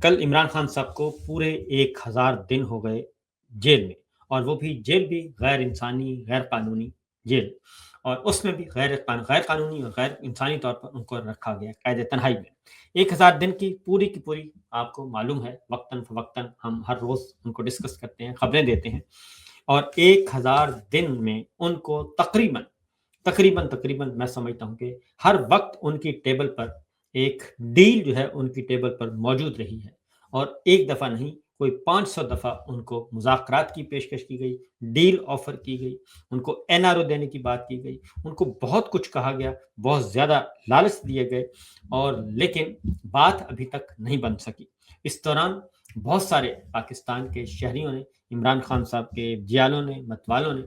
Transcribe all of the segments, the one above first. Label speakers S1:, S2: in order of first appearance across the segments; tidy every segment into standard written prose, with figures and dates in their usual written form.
S1: कल इमरान खान साहब को पूरे 1000 दिन हो गए जेल में, और वो भी जेल भी गैर इंसानी, गैर कानूनी जेल। और उसमें भी गैर कानूनी और गैर इंसानी तौर पर उनको रखा गया कैद तन्हाई में। 1000 दिन की पूरी आपको मालूम है, वक्तन फ़वक्तन हम हर रोज़ उनको डिस्कस करते हैं, खबरें देते हैं। और 1000 दिन में उनको तकरीबन तकरीबन मैं समझता हूँ कि हर वक़्त उनकी टेबल पर एक डील जो है उनकी टेबल पर मौजूद रही है। और एक दफ़ा नहीं, कोई 500 दफ़ा उनको मुज़ाकरात की पेशकश की गई, डील ऑफ़र की गई, उनको एनआरओ देने की बात की गई, उनको बहुत कुछ कहा गया, बहुत ज़्यादा लालच दिए गए, और लेकिन बात अभी तक नहीं बन सकी। इस दौरान बहुत सारे पाकिस्तान के शहरियों ने, इमरान खान साहब के जियालों ने, मतवालों ने,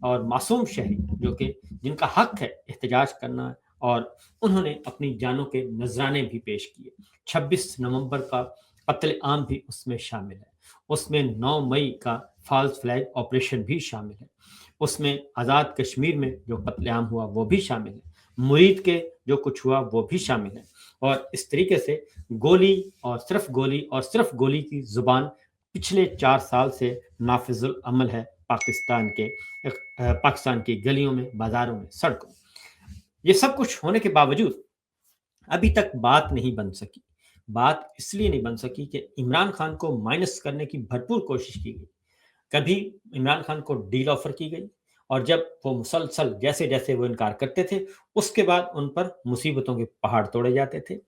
S1: और मासूम शहरी जो कि जिनका हक है एहतजाज करना, और उन्होंने अपनी जानों के नजराने भी पेश किए। 26 नवंबर का कत्ल आम भी उसमें शामिल है। उसमें 9 मई का फॉल्स फ्लैग ऑपरेशन भी शामिल है। उसमें आज़ाद कश्मीर में जो कत्ले आम हुआ वो भी शामिल है। मुरीद के जो कुछ हुआ वो भी शामिल है। और इस तरीके से गोली और सिर्फ गोली की जुबान पिछले 4 साल से नाफिजुल अमल है पाकिस्तान की गलियों में, बाजारों में, सड़कों में। ये सब कुछ होने के बावजूद अभी तक बात नहीं बन सकी। बात इसलिए नहीं बन सकी कि इमरान खान को माइनस करने की भरपूर कोशिश की गई। कभी इमरान खान को डील ऑफर की गई, और जब वो मुसलसल जैसे-जैसे वो इनकार करते थे, उसके बाद उन पर मुसीबतों के पहाड़ तोड़े जाते थे।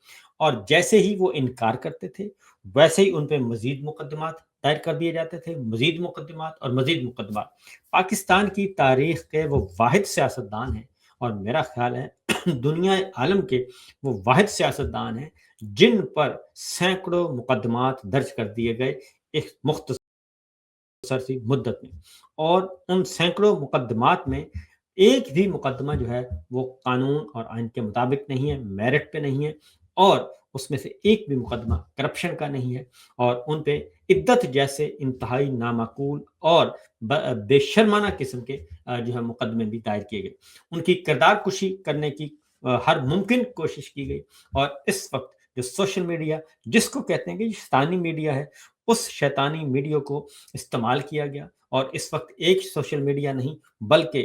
S1: और जैसे ही वो इनकार करते थे, वैसे ही उन पे मज़ीद मुकदमात दायर कर दिए जाते थे, मज़ीद मुकदमात और मज़ीद मुकदमात। पाकिस्तान की तारीख़ के वो वाहिद सियासतदान हैं, और मेरा ख़्याल है दुनिया आलम के वो वाहिद सियासतदान हैं, जिन पर सैकड़ों मुकदमात दर्ज कर दिए गए एक मुख्त मुख्तसर सी मुद्दत में। और उन सैकड़ों मुकदमात में एक भी मुकदमा जो है वो कानून और आइन के मुताबिक नहीं है, मेरिट पे नहीं है, और उसमें से एक भी मुकदमा करप्शन का नहीं है। और उन पे इद्दत जैसे इंतहाई नामाकूल और बेशर्माना किस्म के जो है मुकदमे भी दायर किए गए। उनकी किरदार कुशी करने की हर मुमकिन कोशिश की गई। और इस वक्त जो सोशल मीडिया, जिसको कहते हैं कि शैतानी मीडिया है, उस शैतानी मीडिया को इस्तेमाल किया गया। और इस वक्त एक सोशल मीडिया नहीं, बल्कि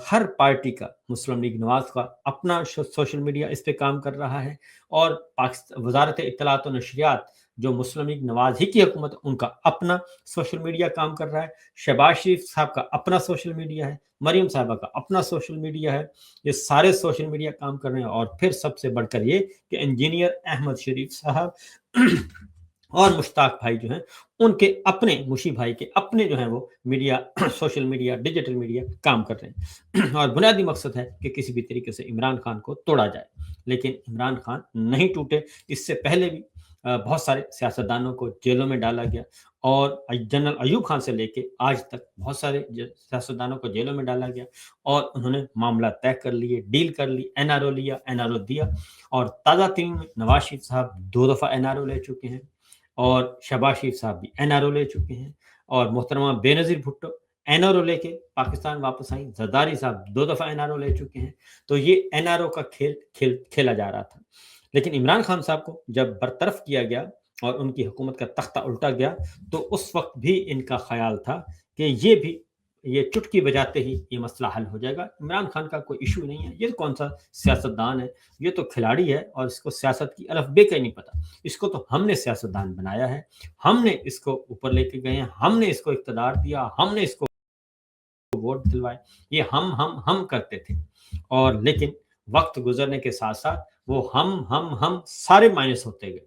S1: हर पार्टी का, मुस्लिम लीग नवाज का अपना सोशल मीडिया इस पे काम कर रहा है। और वजारत इत्तलात और नशरियात, जो मुस्लिम लीग नवाज ही की हुकूमत है, उनका अपना सोशल मीडिया काम कर रहा है। शहबाज शरीफ साहब का अपना सोशल मीडिया है, मरीम साहबा का अपना सोशल मीडिया है। ये सारे सोशल मीडिया काम कर रहे हैं। और फिर सबसे बढ़कर ये कि इंजीनियर अहमद शरीफ साहब और मुश्ताक भाई जो हैं, उनके अपने, मुशी भाई के अपने जो हैं वो media social media, digital media काम कर रहे हैं। और बुनियादी मकसद है कि किसी भी तरीके से इमरान खान को तोड़ा जाए। लेकिन इमरान खान नहीं टूटे। इससे पहले भी बहुत सारे सियासतदानों को जेलों में डाला गया, और जनरल अयूब खान से लेके आज तक बहुत सारे सियासतदानों को जेलों में डाला गया, और उन्होंने मामला तय कर लिए, डील कर ली, एनआरओ लिया, एनआरओ दिया। और ताज़ा तरीन में नवाज शरीफ साहब 2 दफ़ा एनआरओ ले चुके हैं, और शहबाज शरीफ साहब भी एनआरओ ले चुके हैं, और मोहतरमा बेनज़ीर भुट्टो एनआरओ लेके पाकिस्तान वापस आई, जरदारी साहब 2 दफ़ा एनआरओ ले चुके हैं। तो ये एनआरओ का खेला जा रहा था। लेकिन इमरान खान साहब को जब बरतरफ किया गया और उनकी हुकूमत का तख्ता उल्टा गया, तो उस वक्त भी इनका ख्याल था कि ये चुटकी बजाते ही ये मसला हल हो जाएगा। इमरान खान का कोई इशू नहीं है, ये कौन सा सियासतदान है, ये तो खिलाड़ी है, और इसको सियासत की अलफ बे का ही नहीं पता। इसको तो हमने सियासतदान बनाया है, हमने इसको ऊपर लेके गए हैं, हमने इसको इक़्तिदार दिया, हमने इसको वोट दिलवाए। ये हम करते थे। और लेकिन वक्त गुजरने के साथ साथ वो हम सारे माइनस होते गए।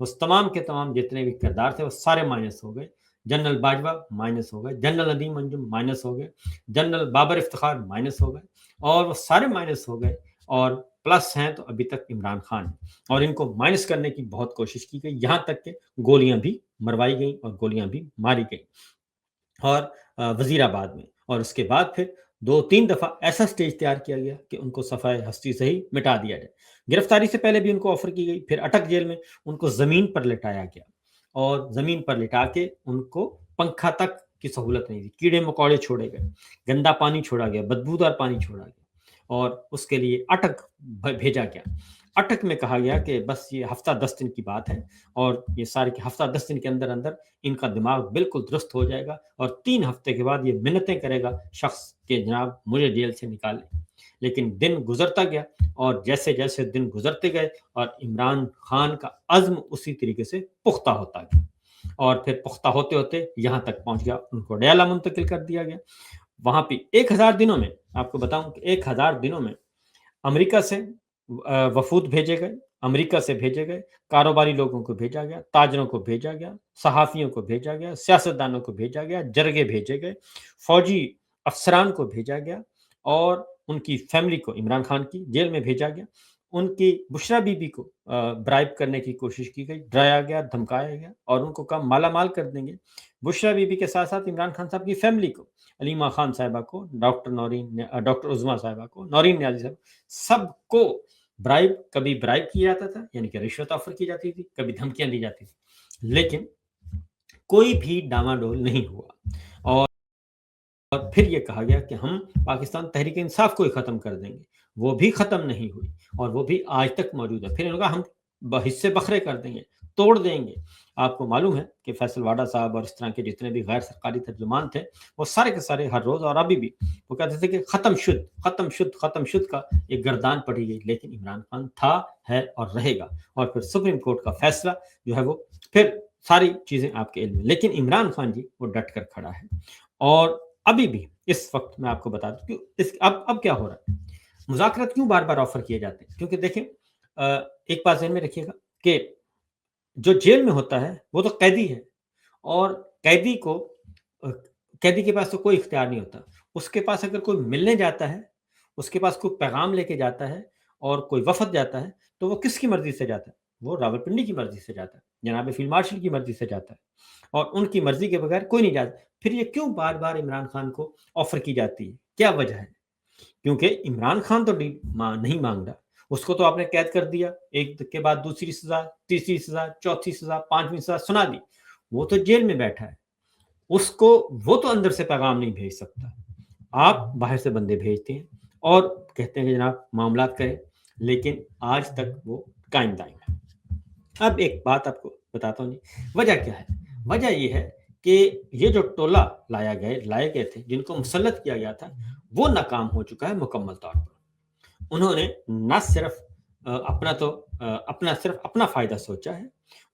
S1: उस तमाम के तमाम जितने भी किरदार थे वो सारे माइनस हो गए। जनरल बाजवा माइनस हो गए, जनरल नदीम अंजुम माइनस हो गए, जनरल बाबर इफ्तिखार माइनस हो गए, और वो सारे माइनस हो गए। और प्लस हैं तो अभी तक इमरान खान है। और इनको माइनस करने की बहुत कोशिश की गई, यहाँ तक कि गोलियां भी मरवाई गई और गोलियां भी मारी गई। और वजीराबाद में, और उसके बाद फिर 2-3 दफ़ा ऐसा स्टेज तैयार किया गया कि उनको सफ़ाए हस्ती से ही मिटा दिया जाए। गिरफ्तारी से पहले भी उनको ऑफ़र की गई, फिर अटक जेल में उनको ज़मीन पर लिटाया गया, और ज़मीन पर लिटा के उनको पंखा तक की सहूलत नहीं दी। कीड़े-मकोड़े छोड़े गए, गंदा पानी छोड़ा गया, बदबूदार पानी छोड़ा गया, और उसके लिए अटक भेजा गया। اٹک میں کہا گیا کہ بس یہ ہفتہ 10 دن کی بات ہے، اور یہ سارے کہ ہفتہ 10 دن کے اندر اندر ان کا دماغ بالکل درست ہو جائے گا، اور 3 ہفتے کے بعد یہ منتیں کرے گا شخص کہ جناب مجھے جیل سے نکالیں۔ لیکن دن گزرتا گیا، اور جیسے جیسے دن گزرتے گئے اور عمران خان کا عزم اسی طریقے سے پختہ ہوتا گیا، اور پھر پختہ ہوتے ہوتے یہاں تک پہنچ گیا، ان کو ڈیالہ منتقل کر دیا گیا۔ وہاں پہ 1000 دنوں میں، آپ کو بتاؤں کہ 1000 دنوں میں امریکہ سے وفود بھیجے گئے، امریکہ سے بھیجے گئے، کاروباری لوگوں کو بھیجا گیا، تاجروں کو بھیجا گیا، صحافیوں کو بھیجا گیا، سیاستدانوں کو بھیجا گیا، جرگے بھیجے گئے، فوجی افسران کو بھیجا گیا، اور ان کی فیملی کو، عمران خان کی جیل میں بھیجا گیا۔ ان کی بشرا بی بی کو برائب کرنے کی کوشش کی گئی، ڈرایا گیا، دھمکایا گیا، اور ان کو کہا مالا مال کر دیں گے۔ بشرا بی بی کے ساتھ ساتھ عمران خان صاحب کی فیملی کو، علیمہ خان صاحبہ کو، ڈاکٹر عظمیٰ صاحبہ کو، نورین نیازی صاحب، سب کو برائب، کبھی برائب کیا جاتا تھا، یعنی کہ رشوت آفر کی جاتی تھی، کبھی دھمکیاں دی جاتی تھی، لیکن کوئی بھی ڈاماڈول نہیں ہوا۔ اور پھر یہ کہا گیا کہ ہم پاکستان تحریک انصاف کو ہی ختم کر دیں گے، وہ بھی ختم نہیں ہوئی، اور وہ بھی آج تک موجود ہے۔ پھر انہوں نے کہا ہم حصے بکھرے کر دیں گے، توڑ دیں گے۔ آپ کو معلوم ہے کہ فیصل واڈا صاحب اور اس طرح کے جتنے بھی غیر سرکاری ترجمان تھے، وہ سارے کے سارے ہر روز اور ابھی بھی وہ کہتے تھے کہ ختم شد، ختم شد، ختم شد کا ایک گردان پڑی گئی، لیکن عمران خان تھا، ہے اور رہے گا۔ اور پھر سپریم کورٹ کا فیصلہ جو ہے وہ، پھر ساری چیزیں آپ کے علم میں، لیکن عمران خان جی وہ ڈٹ کر کھڑا ہے۔ اور ابھی بھی اس وقت میں آپ کو بتا دوں کہ اب کیا ہو رہا ہے، مذاکرات کیوں بار بار آفر کیے جاتے ہیں؟ کیونکہ دیکھیں، ایک بات ذہن میں رکھیے گا کہ جو جیل میں ہوتا ہے وہ تو قیدی ہے، اور قیدی کو قیدی کے پاس تو کوئی اختیار نہیں ہوتا۔ اس کے پاس اگر کوئی ملنے جاتا ہے، اس کے پاس کوئی پیغام لے کے جاتا ہے، اور کوئی وفد جاتا ہے، تو وہ کس کی مرضی سے جاتا ہے؟ وہ راولپنڈی کی مرضی سے جاتا ہے، جناب فیلڈ مارشل کی مرضی سے جاتا ہے، اور ان کی مرضی کے بغیر کوئی نہیں جاتا۔ پھر یہ کیوں بار بار عمران خان کو آفر کی جاتی ہے؟ کیا وجہ ہے؟ کیونکہ عمران خان تو نہیں مانگ رہا، اس کو تو آپ نے قید کر دیا، ایک کے بعد دوسری سزا، تیسری سزا، چوتھی سزا، 5ویں سزا سنا دی، وہ تو جیل میں بیٹھا ہے، اس کو وہ تو اندر سے پیغام نہیں بھیج سکتا۔ آپ باہر سے بندے بھیجتے ہیں اور کہتے ہیں کہ جناب معاملات کریں، لیکن آج تک وہ قائم دائم ہے۔ اب ایک بات آپ کو بتاتا ہوں جی، وجہ کیا ہے؟ وجہ یہ ہے کہ یہ جو ٹولہ لائے گئے تھے، جن کو مسلط کیا گیا تھا، وہ ناکام ہو چکا ہے مکمل طور پر۔ انہوں نے نہ صرف صرف اپنا فائدہ سوچا ہے،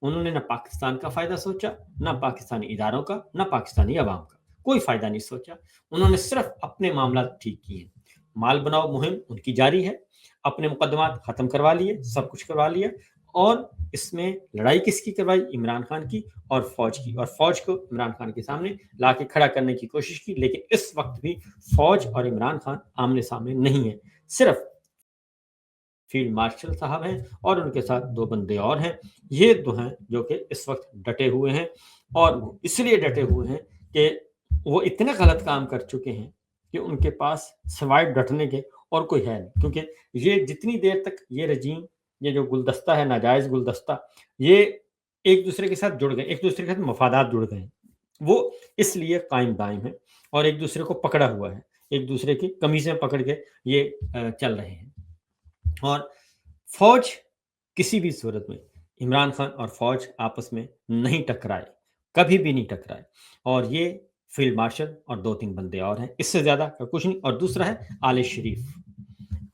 S1: انہوں نے نہ پاکستان کا فائدہ سوچا، نہ پاکستانی اداروں کا، نہ پاکستانی عوام کا، کوئی فائدہ نہیں سوچا۔ انہوں نے صرف اپنے معاملات ٹھیک کیے۔ مال بناؤ مہم ان کی جاری ہے، اپنے مقدمات ختم کروا لیے، سب کچھ کروا لیا، اور اس میں لڑائی کس کی کروائی؟ عمران خان کی اور فوج کی، اور فوج کو عمران خان کے سامنے لا کے کھڑا کرنے کی کوشش کی۔ لیکن اس وقت بھی فوج اور عمران خان آمنے سامنے نہیں ہیں، صرف فیلڈ مارشل صاحب ہیں اور ان کے ساتھ 2 بندے اور ہیں، یہ 2 ہیں جو کہ اس وقت ڈٹے ہوئے ہیں، اور وہ اس لیے ڈٹے ہوئے ہیں کہ وہ اتنے غلط کام کر چکے ہیں کہ ان کے پاس سوائے ڈٹنے کے اور کوئی ہے نہیں۔ کیونکہ یہ جتنی دیر تک یہ رجیم، یہ جو گلدستہ ہے، ناجائز گلدستہ، یہ ایک دوسرے کے ساتھ جڑ گئے، ایک دوسرے کے ساتھ مفادات جڑ گئے ہیں، وہ اس لیے قائم دائم ہے، اور ایک دوسرے کو پکڑا ہوا ہے، ایک دوسرے کی قمیضیں پکڑ کے یہ چل رہے ہیں۔ اور فوج کسی بھی صورت میں، عمران خان اور فوج آپس میں نہیں ٹکرائے، کبھی بھی نہیں ٹکرائے، اور یہ فیلڈ مارشل اور 2-3 بندے اور ہیں، اس سے زیادہ کا کچھ نہیں۔ اور دوسرا ہے آل شریف۔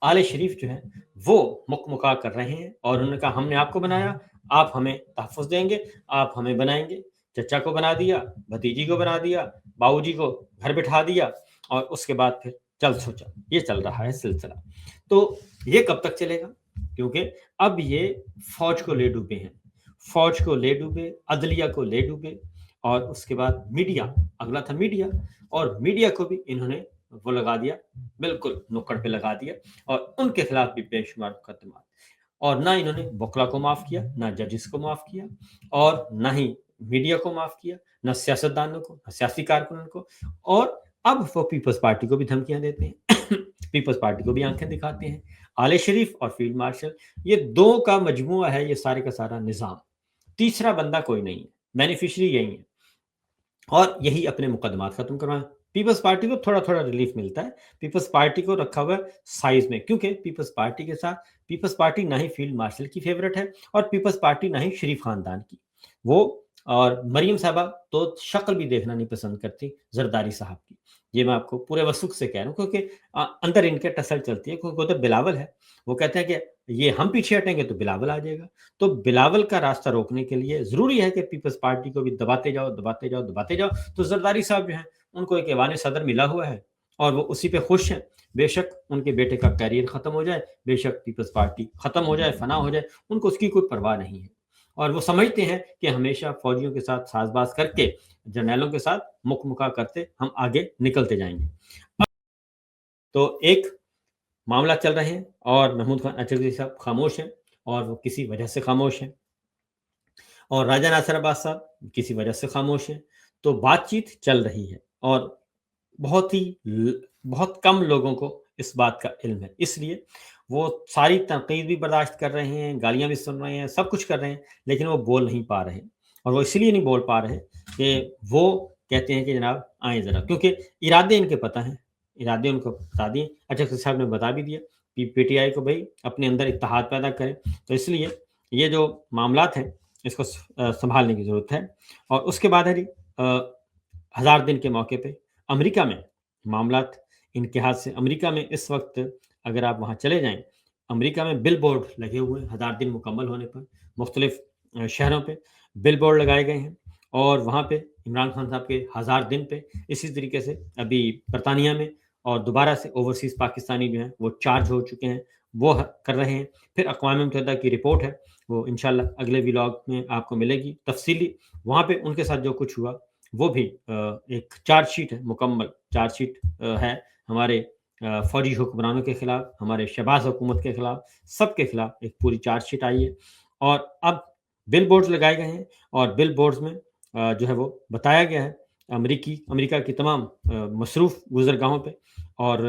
S1: آل شریف جو ہے وہ مکمکا کر رہے ہیں، اور انہوں نے کہا ہم نے آپ کو بنایا، آپ ہمیں تحفظ دیں گے، آپ ہمیں بنائیں گے۔ چچا کو بنا دیا، بھتیجی کو بنا دیا، باؤ جی کو گھر بٹھا دیا، اور اس کے بعد پھر چل سوچا، یہ چل رہا ہے سلسلہ۔ تو یہ کب تک چلے گا؟ کیونکہ اب یہ فوج کو لے ڈوبے ہیں، فوج کو لے ڈوبے، عدلیہ کو لے ڈوبے، اور اس کے بعد میڈیا، اگلا تھا میڈیا، اور میڈیا کو بھی انہوں نے وہ لگا دیا، بالکل نکڑ پہ لگا دیا، اور ان کے خلاف بھی بے شمار مقدمات۔ اور نہ انہوں نے بکلا کو معاف کیا، نہ ججز کو معاف کیا، اور نہ ہی میڈیا کو معاف کیا، نہ سیاستدانوں کو، نہ سیاسی کارکنوں کو، اور اب وہ پیپلز پارٹی کو بھی دھمکیاں دیتے ہیں، پیپلز پارٹی کو بھی آنکھیں دکھاتے ہیں۔ آل شریف اور فیلڈ مارشل، یہ 2 کا مجموعہ ہے، یہ سارے کا سارا نظام، تیسرا بندہ کوئی نہیں ہے، بینیفیشری یہی ہے، اور یہی اپنے مقدمات ختم کروائیں۔ पीपल्स पार्टी को थोड़ा-थोड़ा रिलीफ मिलता है। पीपल्स पार्टी को रखा हुआ है साइज़ में, क्योंकि पीपल्स पार्टी के साथ पीपल्स पार्टी ना ही फील्ड मार्शल की फ़ेवरेट है और पीपल्स पार्टी ना ही शरीफ ख़ानदान की। वो और मरियम साहबा तो शक्ल भी देखना नहीं पसंद करती ज़रदारी साहब की। ये मैं आपको पूरे वसूख से कह रहा हूँ, क्योंकि अंदर इनके टसल चलती है, क्योंकि उधर बिलावल है। वो कहते हैं कि ये हम पीछे हटेंगे तो बिलावल आ जाएगा। तो बिलावल का रास्ता रोकने के लिए ज़रूरी है कि पीपल्स पार्टी को भी दबाते जाओ, दबाते जाओ, दबाते जाओ। तो ज़रदारी साहब जो हैं, उनको एक ऐवान सदर मिला हुआ है और वो उसी पे खुश हैं। बेशक उनके बेटे का करियर ख़त्म हो जाए, बेशक पीपल्स पार्टी ख़त्म हो जाए, फ़ना हो जाए, उनको उसकी कोई परवाह नहीं है। और वो समझते हैं कि हमेशा फ़ौजियों के साथ साज़बाज़ करके, जर्नैलों के साथ मुकमुका करते हम आगे निकलते जाएँगे। तो एक मामला चल रहे हैं और महमूद खान अचरगी साहब खामोश हैं और वो किसी वजह से खामोश हैं और राजा नासिर अब्बास साहब किसी वजह से खामोश हैं। तो बातचीत चल रही है और बहुत ही बहुत कम लोगों को इस बात का इल्म है। इसलिए वो सारी तनकीद भी बर्दाश्त कर रहे हैं, गालियाँ भी सुन रहे हैं, सब कुछ कर रहे हैं, लेकिन वो बोल नहीं पा रहे। और वो इसलिए नहीं बोल पा रहे कि वो कहते हैं कि जनाब आएँ ज़रा, क्योंकि इरादे इनके पता हैं, इरादे उनको बता दिए। अच्छा साहब ने बता भी दिया कि पीटीआई को भई अपने अंदर इत्तेहाद पैदा करें। तो इसलिए ये जो मामलात हैं, इसको सँभालने की ज़रूरत है। और उसके बाद है जी हज़ार दिन के मौके पे अमेरिका में मामलात इनके हाथ से। अमेरिका में इस वक़्त अगर आप वहाँ चले जाएँ, अमेरिका में बिलबोर्ड लगे हुए हैं, हज़ार दिन मुकम्मल होने पर मुख्तलिफ़ शहरों पे बिलबोर्ड लगाए गए हैं और वहाँ पे इमरान खान साहब के हज़ार दिन पे इसी तरीके से अभी बरतानिया में और दोबारा से ओवरसीज़ पाकिस्तानी जो हैं, वो चार्ज हो चुके हैं, वो कर रहे हैं। फिर अक़वाम मुत्तहिदा की रिपोर्ट है, वो इंशाअल्लाह अगले व्लॉग में आपको मिलेगी तफ़सीली। वहाँ पे उनके साथ जो कुछ हुआ, वो भी एक चार्जशीट है, मुकम्मल चार्जशीट है हमारे फ़ौजी हुक्मरानों के खिलाफ़, हमारे शहबाज़ हुकूमत के खिलाफ़, सबके खिलाफ़ एक पूरी चार्जशीट आई है। और अब बिल बोर्ड्स लगाए गए हैं और बिल बोर्ड्स में जो है वो बताया गया है अमेरिका की तमाम मसरूफ़ गुज़रगाहों पे और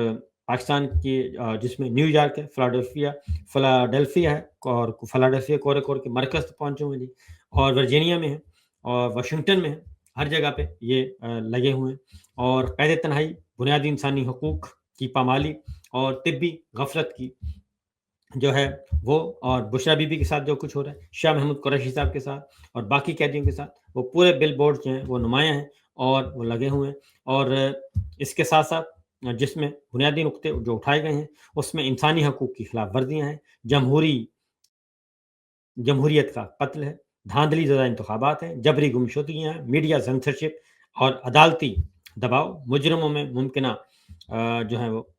S1: पाकिस्तान की जिसमें न्यूयॉर्क है, फ़िलाडेल्फिया है और फ़िलाडेल्फिया कोर के मरकज़ तक पहुँचे हुए हैं जी, और वर्जीनिया में है और वाशिंगटन में है। हर जगह पे ये लगे हुए हैं और क़ैद-ए-तन्हाई, बुनियादी इंसानी हकूक़ की पामाली और तिब्बी गफ़लत की जो है वो, और बुशरा बीबी के साथ जो कुछ हो रहा है, शाह महमूद कुरैशी साहब के साथ और बाकी कैदियों के साथ, वो पूरे बिल बोर्ड जो हैं वो नुमायाँ हैं और वो लगे हुए हैं। और इसके साथ-साथ जिसमें बुनियादी नुक्ते जो उठाए गए हैं, उसमें इंसानी हकूक़ की खिलाफ़ वर्जियाँ हैं, जमहूरियत का कत्ल है, धांधली ज़दा इंतखाबात हैं, जबरी गुमशुदगियाँ हैं, मीडिया सेंसरशिप और अदालती दबाव, मुजरिमों में मुमकिना जो है वो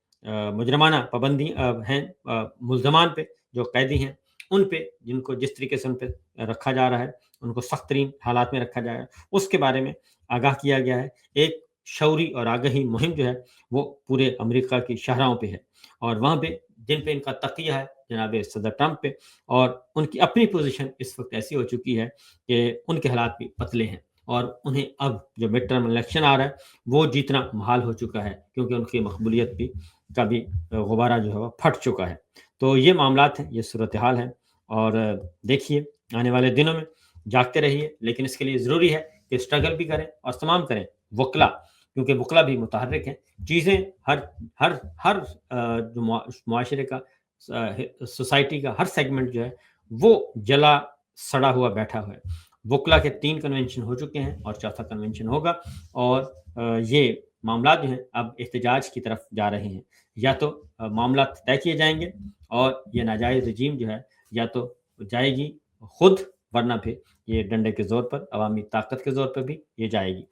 S1: मुजरमाना पाबंदी हैं मुल्ज़मान पे, जो कैदी हैं, उन पे, जिनको जिस तरीके से उन पे रखा जा रहा है, उनको सख्त तरीन हालात में रखा जाएगा, उसके बारे में आगाह किया गया है। एक शऊरी और आगाही मुहिम जो है, वो पूरे अमेरिका की शाहराहों पे है और वहाँ पे जिन पे इनका तकिया है, जनाब सदर ट्रंप पे, और उनकी अपनी पोज़ीशन इस वक़्त ऐसी हो चुकी है कि उनके हालात भी पतले हैं और उन्हें अब जो मिड टर्म इलेक्शन आ रहा है, वो जीतना मुहाल हो चुका है, क्योंकि उनकी मकबूलियत भी का भी गुब्बारा जो है वो फट चुका है। तो ये मामलात हैं, ये सूरत-ए-हाल है और देखिए आने वाले दिनों में जागते रहिए, लेकिन इसके लिए ज़रूरी है कि स्ट्रगल भी करें और तमाम करें वकला, क्योंकि वकला भी मुतहर्रिक हैं। चीज़ें हर हर हर जो मुआशरे का सोसाइटी का हर सेगमेंट जो है, वो जला सड़ा हुआ बैठा हुआ है। वकला के 3 कन्वेंशन हो चुके हैं और चौथा कन्वेंशन होगा और ये मामलात जो हैं अब एहतजाज की तरफ जा रहे हैं। या तो मामला तय किए जाएँगे और ये नाजायज़ रजीम जो है, या तो जाएगी खुद, वरना फिर ये डंडे के ज़ोर पर, अवामी ताकत के ज़ोर पर भी ये जाएगी।